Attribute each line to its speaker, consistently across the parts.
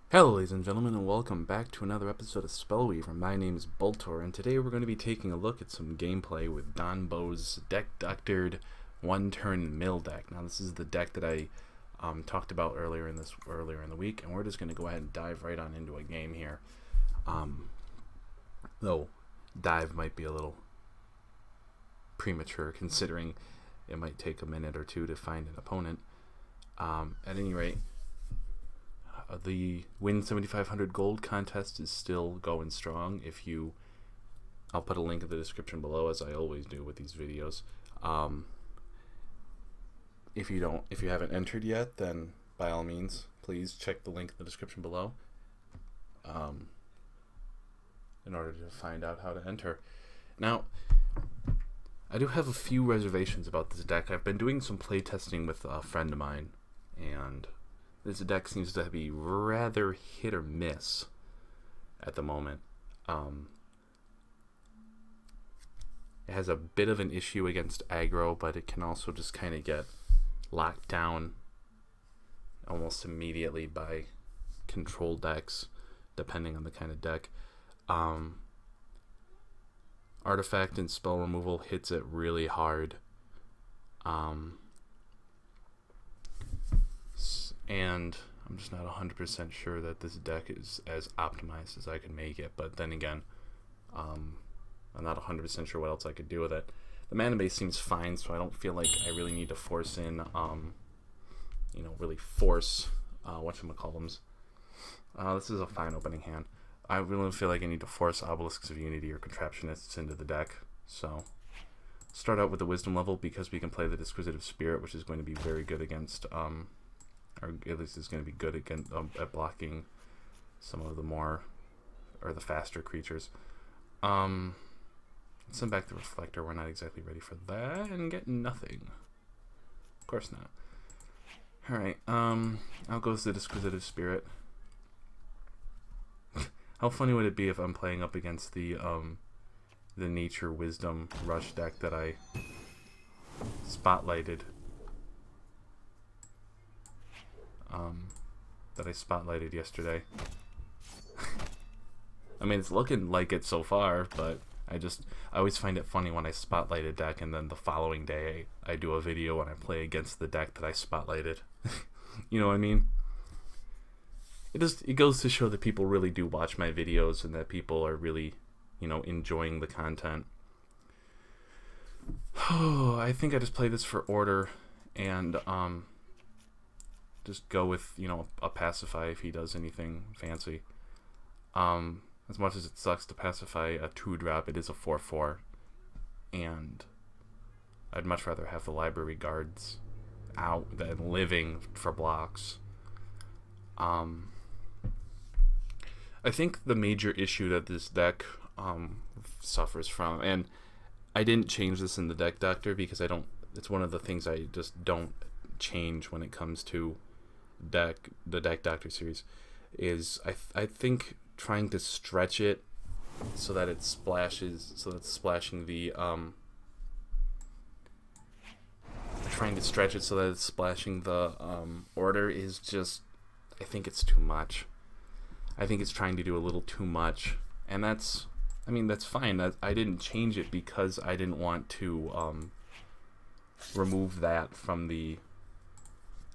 Speaker 1: Hello ladies and gentlemen, and welcome back to another episode of Spellweaver. My name is Boltor, and today we're going to be taking a look at some gameplay with Donbo's Deck Doctored one-turn mill deck. Now this is the deck that I talked about earlier in the week, and we're just going to go ahead and dive right on into a game here. Though dive might be a little premature considering it might take a minute or two to find an opponent. At any rate, the Win 7,500 Gold contest is still going strong. I'll put a link in the description below, as I always do with these videos. If you haven't entered yet, then by all means, please check the link in the description below in order to find out how to enter. Now, I do have a few reservations about this deck. I've been doing some playtesting with a friend of mine, and this deck seems to be rather hit or miss at the moment. It has a bit of an issue against aggro, but it can also just kind of get locked down almost immediately by control decks, depending on the kind of deck. Artifact and spell removal hits it really hard. And I'm just not 100% sure that this deck is as optimized as I can make it, but then again, I'm not 100% sure what else I could do with it. The mana base seems fine, so I don't feel like I really need to force in, really force whatchamacallums. This is a fine opening hand. I really don't feel like I need to force Obelisks of Unity or Contraptionists into the deck, so start out with the Wisdom level because we can play the Disquisitive Spirit, which is going to be very good against, or at least is going to be good against at blocking some of the the faster creatures. Send back the Reflector. We're not exactly ready for that, and get nothing. Of course not. Alright, I'll go with the Disquisitive Spirit. How funny would it be if I'm playing up against the Nature Wisdom Rush deck that I spotlighted? Yesterday. I mean, it's looking like it so far, but I always find it funny when I spotlight a deck and then the following day I do a video and I play against the deck that I spotlighted. You know what I mean? It goes to show that people really do watch my videos and that people are really, enjoying the content. Oh, I think I just play this for order and just go with, a Pacify if he does anything fancy. As much as it sucks to Pacify a 2-drop, it is a 4/4, and I'd much rather have the Library Guards out than living for blocks. I think the major issue that this deck suffers from, and I didn't change this in the Deck Doctor because it's one of the things I just don't change when it comes to the Deck Doctor series, is I think trying to stretch it so that it splashes, so that it's splashing the order is just, I think it's too much. I think it's trying to do a little too much, and that's fine. I didn't change it because I didn't want to remove that from the.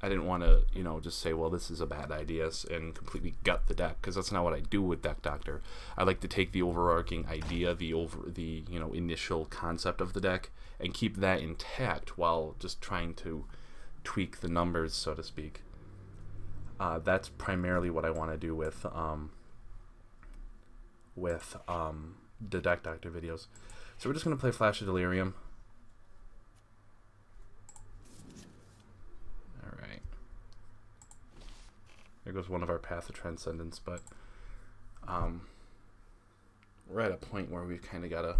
Speaker 1: I didn't want to, just say, well, this is a bad idea and completely gut the deck, because that's not what I do with Deck Doctor. I like to take the overarching idea, the initial concept of the deck, and keep that intact while just trying to tweak the numbers, so to speak. That's primarily what I want to do with the Deck Doctor videos. So we're just going to play Flash of Delirium. There goes one of our Path of Transcendence, but we're at a point where we've kind of got to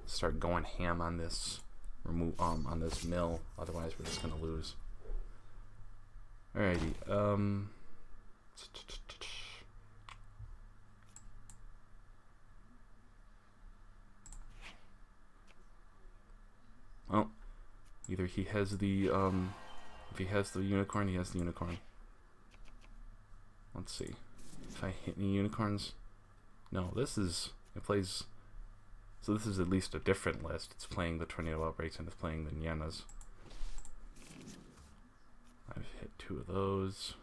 Speaker 1: start going ham on this on this mill. Otherwise, we're just gonna lose. Alrighty. Well, either he has the If he has the unicorn, he has the unicorn. Let's see. If I hit any unicorns... No, this is... It plays... So this is at least a different list. It's playing the Tornado Outbreaks and it's playing the Nyenas. I've hit 2 of those.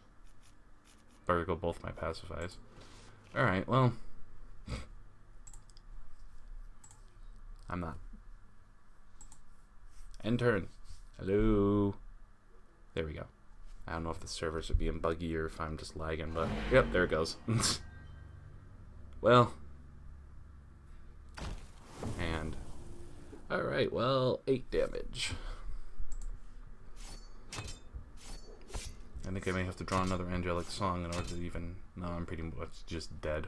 Speaker 1: Better go both my pacifies. Alright, well... I'm not. End turn. Hello. There we go. I don't know if the servers are being buggy or if I'm just lagging, but... Yep, there it goes. Well... And... Alright, well, 8 damage. I think I may have to draw another Angelic Song in order to even... No, I'm pretty much just dead.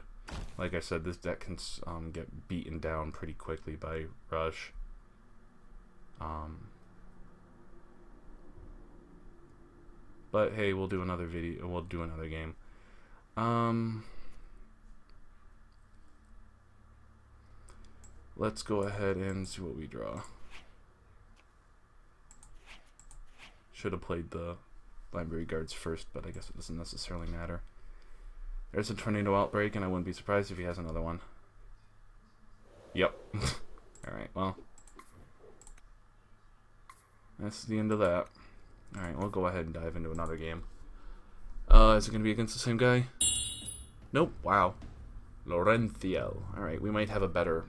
Speaker 1: Like I said, this deck can get beaten down pretty quickly by Rush. But hey, we'll do another video. We'll do another game. Let's go ahead and see what we draw. Should have played the Library Guards first, but I guess it doesn't necessarily matter. There's a Tornado Outbreak, and I wouldn't be surprised if he has another one. Yep. Alright, well. That's the end of that. Alright, we'll go ahead and dive into another game. Is it going to be against the same guy? Nope. Wow. Laurencio. Alright, we might have a better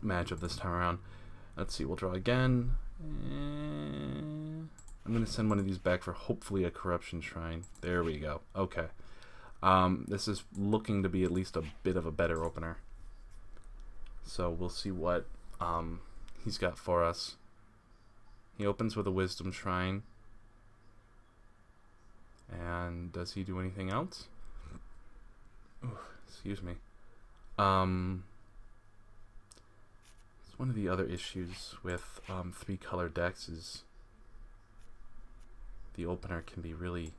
Speaker 1: matchup this time around. Let's see, we'll draw again. I'm going to send one of these back for hopefully a Corruption Shrine. There we go. Okay. This is looking to be at least a bit of a better opener. So we'll see what he's got for us. He opens with a Wisdom Shrine. And does he do anything else? Ooh, excuse me. It's one of the other issues with 3-color decks is the opener can be really...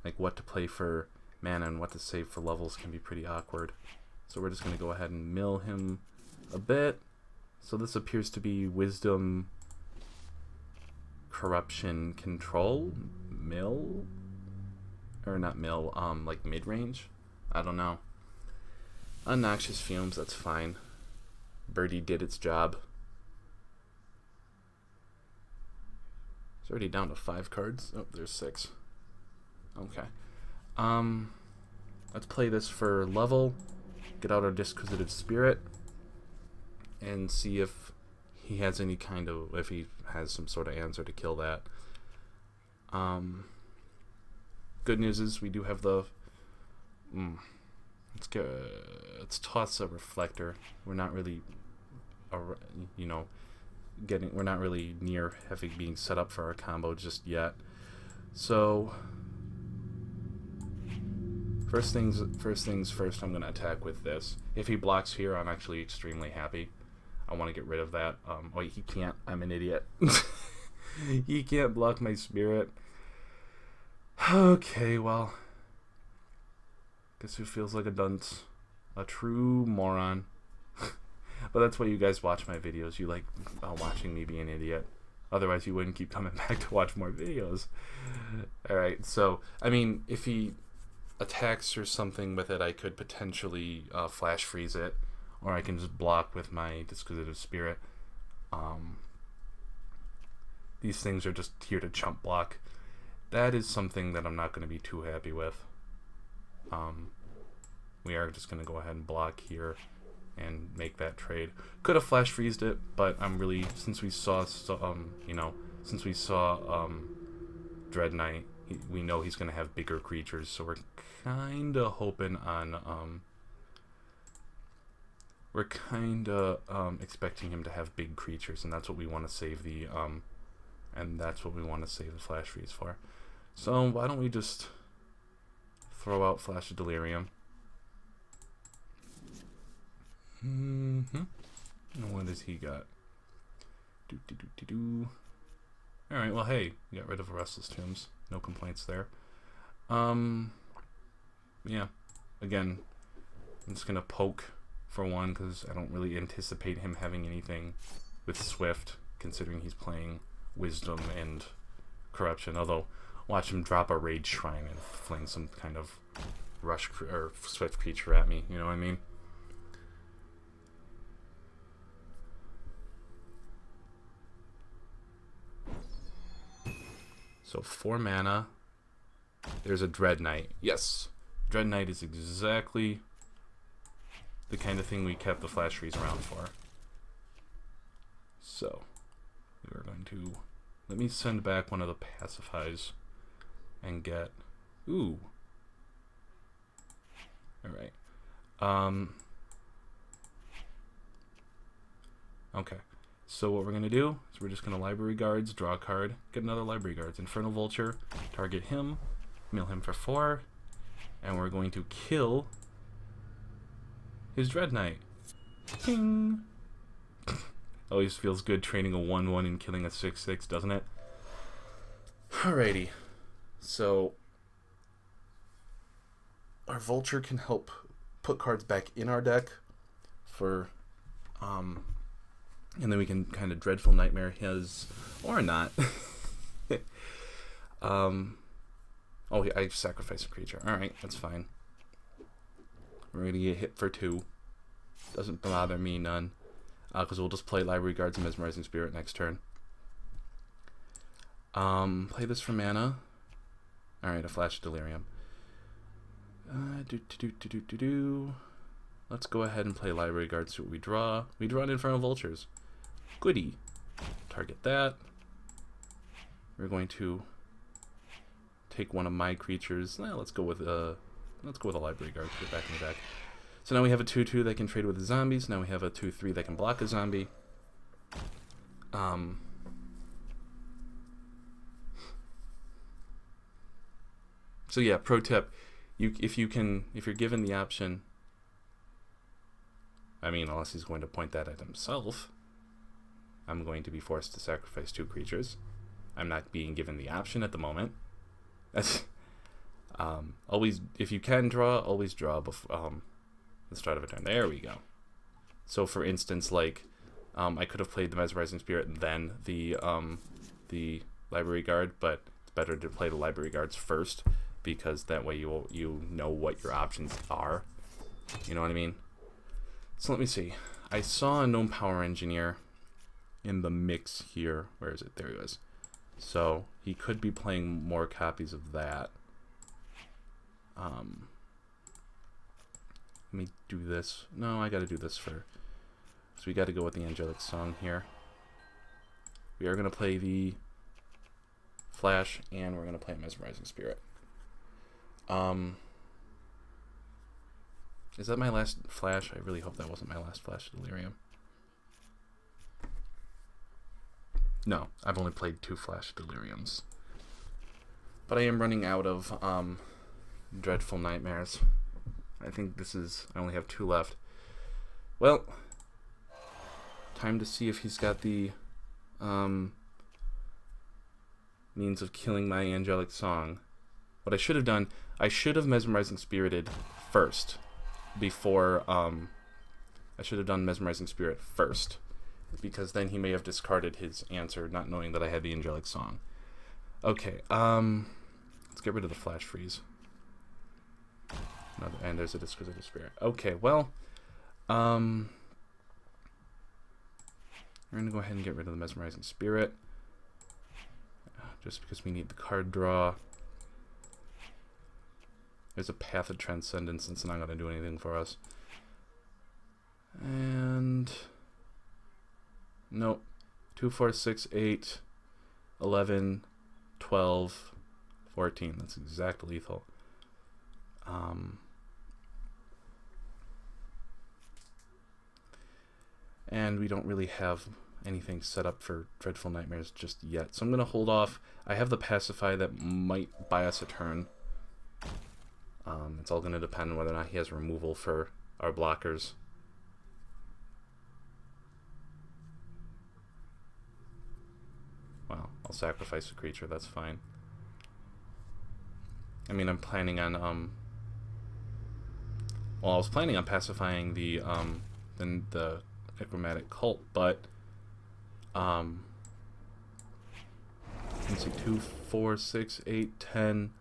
Speaker 1: Like what to play for mana and what to save for levels can be pretty awkward. So we're just going to go ahead and mill him a bit. So this appears to be Wisdom, Corruption, Control, Mill? Or not mill, like mid-range? I don't know. Unnoxious Fumes, that's fine. Birdie did its job. It's already down to 5 cards. Oh, there's 6. Okay. Let's play this for level, get out our Disquisitive Spirit, and see if he has any kind of, if he has some sort of answer to kill that. Good news is we do have the, let's toss a Reflector. We're not really, you know, we're not really near having being set up for our combo just yet. So, first things first, I'm going to attack with this. If he blocks here, I'm actually extremely happy. I want to get rid of that. Wait, he can't. I'm an idiot. He can't block my Spirit. Okay, well. Guess who feels like a dunce? A true moron. But that's why you guys watch my videos. You like watching me be an idiot. Otherwise, you wouldn't keep coming back to watch more videos. Alright, so, I mean, if he attacks or something with it, I could potentially flash freeze it, or I can just block with my Disquisitive Spirit. These things are just here to chump block. That is something that I'm not going to be too happy with. We are just going to go ahead and block here and make that trade. Could have flash freezed it, but I'm really, since we saw you know, since we saw Dread Knight, we know he's going to have bigger creatures, so we're kind of hoping on expecting him to have big creatures, and that's what we want to save the flash freeze for. So why don't we just throw out Flash of Delirium? And what has he got? Alright, well hey, we got rid of Restless Tombs. No complaints there. Yeah, again, I'm just gonna poke for one because I don't really anticipate him having anything with Swift, considering he's playing Wisdom and corruption. Although, watch him drop a Rage Shrine and fling some kind of rush or swift creature at me. You know what I mean? So 4 mana. There's a Dread Knight. Yes, Dread Knight is exactly the kind of thing we kept the flash freeze around for. So we are going to let me send back one of the pacifies and get ooh. All right. Okay. So what we're going to do is we're just going to Library Guards, draw a card, get another Library Guards, Infernal Vulture, target him, mill him for 4, and we're going to kill his Dread Knight. Ping! Always feels good training a 1/1 and killing a 6/6, doesn't it? Alrighty. So our Vulture can help put cards back in our deck for and then we can kind of Dreadful Nightmare his, or not. Oh, I sacrificed a creature. Alright, that's fine. We're going to get hit for 2. Doesn't bother me none. Because we'll just play Library Guards and Mesmerizing Spirit next turn. Play this for mana. Alright, a Flash of Delirium. Let's go ahead and play Library Guards. See what we draw. We draw an Infernal Vultures. Goody. Target that. We're going to take one of my creatures. Let's go with a Library Guard to get back in the deck. So now we have a 2/2 that can trade with the zombies. Now we have a 2/3 that can block a zombie. So yeah, pro tip: if you're given the option, I mean, unless he's going to point that at himself, I'm going to be forced to sacrifice 2 creatures. I'm not being given the option at the moment. That's always, if you can draw, always draw before the start of a turn. There we go. So for instance, like I could have played the Mesmerizing Spirit then the Library Guard, but it's better to play the Library Guards first, because that way you know what your options are. You know what I mean? So let me see. I saw a Gnome Power Engineer in the mix here. Where is it? There he was. So he could be playing more copies of that. Let me do this. No, I gotta do this for... So we gotta go with the Angelic Song here. We are gonna play the Flash, and we're gonna play Mesmerizing Spirit. Is that my last Flash? I really hope that wasn't my last Flash of Delirium. No, I've only played 2 Flash Deliriums. But I am running out of Dreadful Nightmares. I think this is... I only have 2 left. Well, time to see if he's got the means of killing my Angelic Song. What I should have done, I should have Mesmerizing Spirited first. Before, I should have done Mesmerizing Spirit first, because then he may have discarded his answer, not knowing that I had the Angelic Song. Okay, let's get rid of the Flash Freeze. And there's a Disquisitive Spirit. Okay, well, we're going to go ahead and get rid of the Mesmerizing Spirit, just because we need the card draw. There's a Path of Transcendence, and it's not going to do anything for us. And... nope. 2, 4, 6, 8, 11, 12, 14. That's exactly lethal. And we don't really have anything set up for Dreadful Nightmares just yet. So I'm going to hold off. I have the Pacify that might buy us a turn. It's all going to depend on whether or not he has removal for our blockers. Well, I'll sacrifice a creature, that's fine. I mean, I'm planning on, well, I was planning on pacifying the Necromantic Cult, but, Let's see, 2, 4, 6, 8, 10,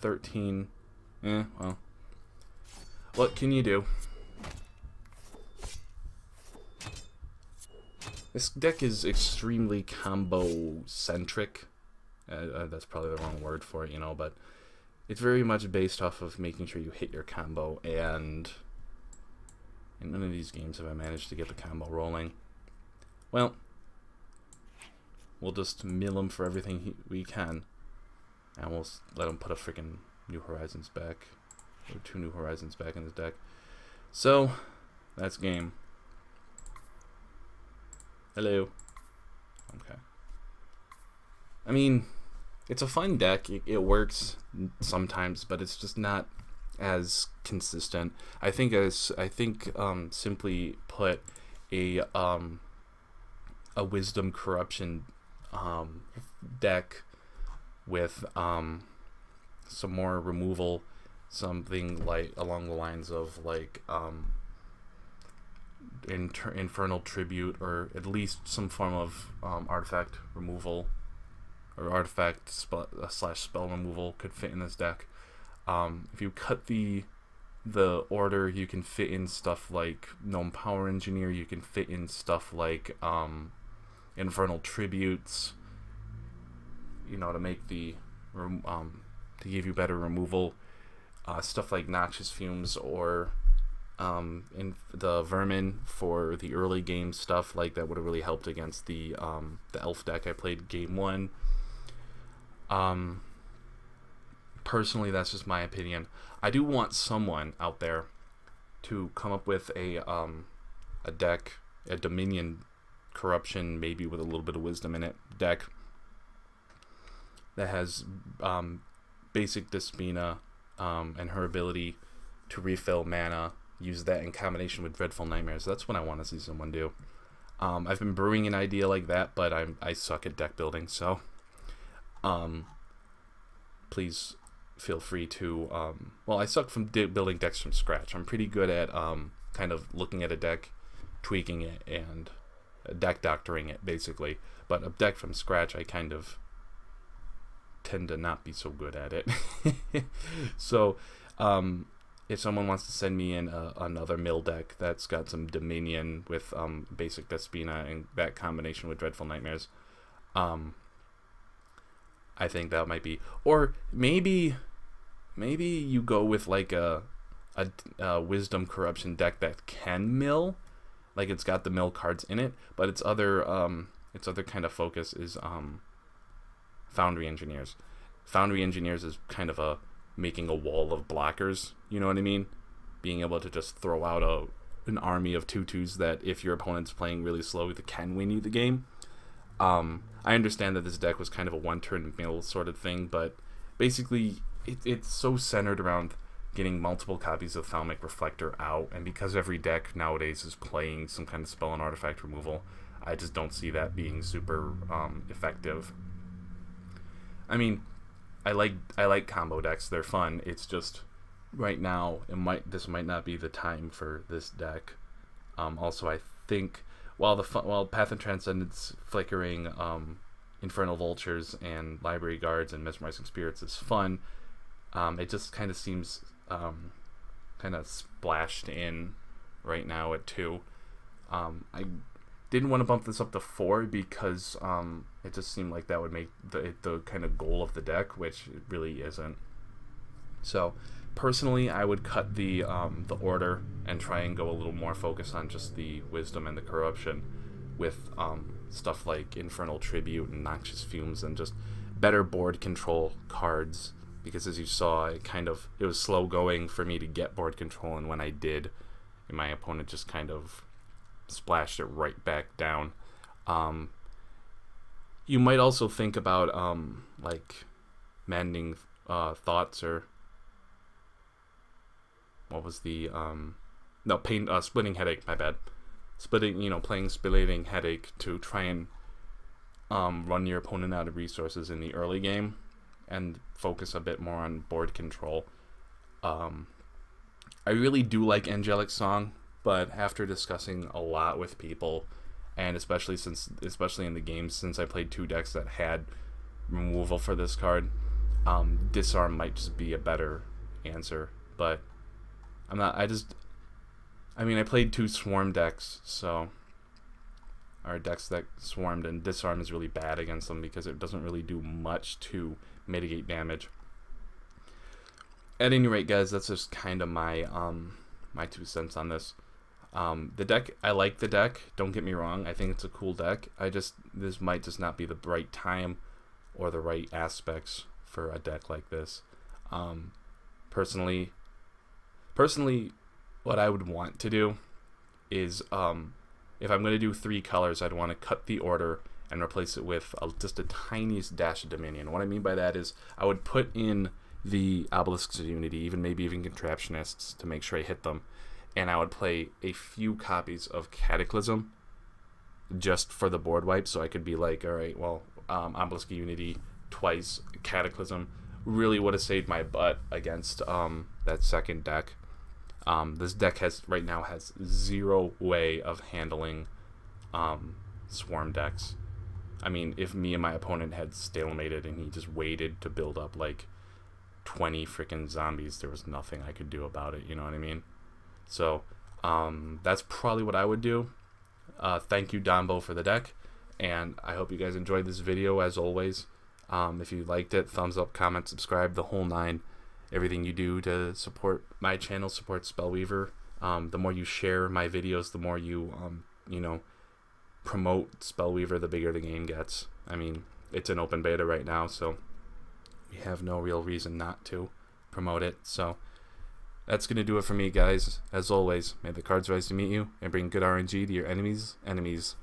Speaker 1: 13. Well. What can you do? This deck is extremely combo-centric. That's probably the wrong word for it, you know, but it's very much based off of making sure you hit your combo, and in none of these games have I managed to get the combo rolling. Well, we'll just mill him for everything we can, and we'll let him put a freaking New Horizons back, or 2 New Horizons back in his deck. So, that's game. Hello. Okay. I mean, it's a fun deck. It works sometimes, but it's just not as consistent. I think simply put, a Wisdom Corruption deck with some more removal, something like along the lines of like Infernal Tribute, or at least some form of artifact removal, or artifact slash spell removal could fit in this deck. If you cut the order, you can fit in stuff like Gnome Power Engineer, you can fit in stuff like Infernal Tributes, you know, to make the to give you better removal. Stuff like Noxious Fumes, or in the Vermin for the early game stuff, like that would have really helped against the elf deck I played game 1. Personally, that's just my opinion. I do want someone out there to come up with a deck, a Dominion Corruption, maybe with a little bit of Wisdom in it, deck that has basic Despina and her ability to refill mana. Use that in combination with Dreadful Nightmares. That's what I want to see someone do. I've been brewing an idea like that, but I suck at deck building, so please feel free to well, I suck from building decks from scratch. I'm pretty good at kind of looking at a deck, tweaking it, and deck doctoring it, basically. But a deck from scratch, I kind of tend to not be so good at it. So if someone wants to send me in another mill deck that's got some Dominion with basic Despina and that combination with Dreadful Nightmares, I think that might be. Or maybe you go with like a Wisdom Corruption deck that can mill, like it's got the mill cards in it, but its other kind of focus is Foundry Engineers. Foundry Engineers is kind of making a wall of blockers, you know what I mean? Being able to just throw out an army of 2/2s that, if your opponent's playing really slow, can win you the game. I understand that this deck was kind of a one-turn mill sort of thing, but basically it's so centered around getting multiple copies of Thalmic Reflector out, and because every deck nowadays is playing some kind of spell and artifact removal, I just don't see that being super effective. I mean, I like combo decks. They're fun. It's just right now this might not be the time for this deck. Also, I think while Path and Transcendence, Flickering, Infernal Vultures, and Library Guards, and Mesmerizing Spirits is fun, it just kind of seems kind of splashed in right now at 2. I didn't want to bump this up to 4 because it just seemed like that would make the kind of goal of the deck, which it really isn't. So personally, I would cut the order and try and go a little more focused on just the Wisdom and the Corruption, with stuff like Infernal Tribute and Noxious Fumes, and just better board control cards, because as you saw, it was slow going for me to get board control, and when I did, my opponent just kind of splashed it right back down. You might also think about like Maddening Thoughts, or what was the Splitting Headache, my bad. Playing Splitting Headache to try and run your opponent out of resources in the early game and focus a bit more on board control. I really do like Angelic Song, but after discussing a lot with people, and especially in the games, since I played 2 decks that had removal for this card. Disarm might just be a better answer, but I'm not. I mean, I played 2 swarm decks, so our decks that swarmed, and disarm is really bad against them because it doesn't really do much to mitigate damage. At any rate, guys, that's just kind of my my 2 cents on this. The deck, I like the deck. Don't get me wrong. I think it's a cool deck. This might just not be the right time or the right aspects for a deck like this. Personally, what I would want to do is, if I'm going to do 3 colors, I'd want to cut the order and replace it with just a tiniest dash of Dominion. What I mean by that is I would put in the Obelisks of Unity, maybe even Contraptionists, to make sure I hit them, and I would play a few copies of Cataclysm just for the board wipe, so I could be like, alright, well, Obelisk of Unity twice, Cataclysm really would have saved my butt against that second deck. This deck right now has 0 way of handling swarm decks. I mean, if me and my opponent had stalemated and he just waited to build up like 20 freaking zombies, there was nothing I could do about it, you know what I mean? So that's probably what I would do. Thank you, Donbo, for the deck, and I hope you guys enjoyed this video. As always, if you liked it, thumbs up, comment, subscribe, the whole 9. Everything you do to support my channel, support Spellweaver. The more you share my videos, the more you you know, promote Spellweaver, the bigger the game gets. I mean, it's an open beta right now, so we have no real reason not to promote it. So that's going to do it for me, guys. As always, may the cards rise to meet you and bring good RNG to your enemies' enemies.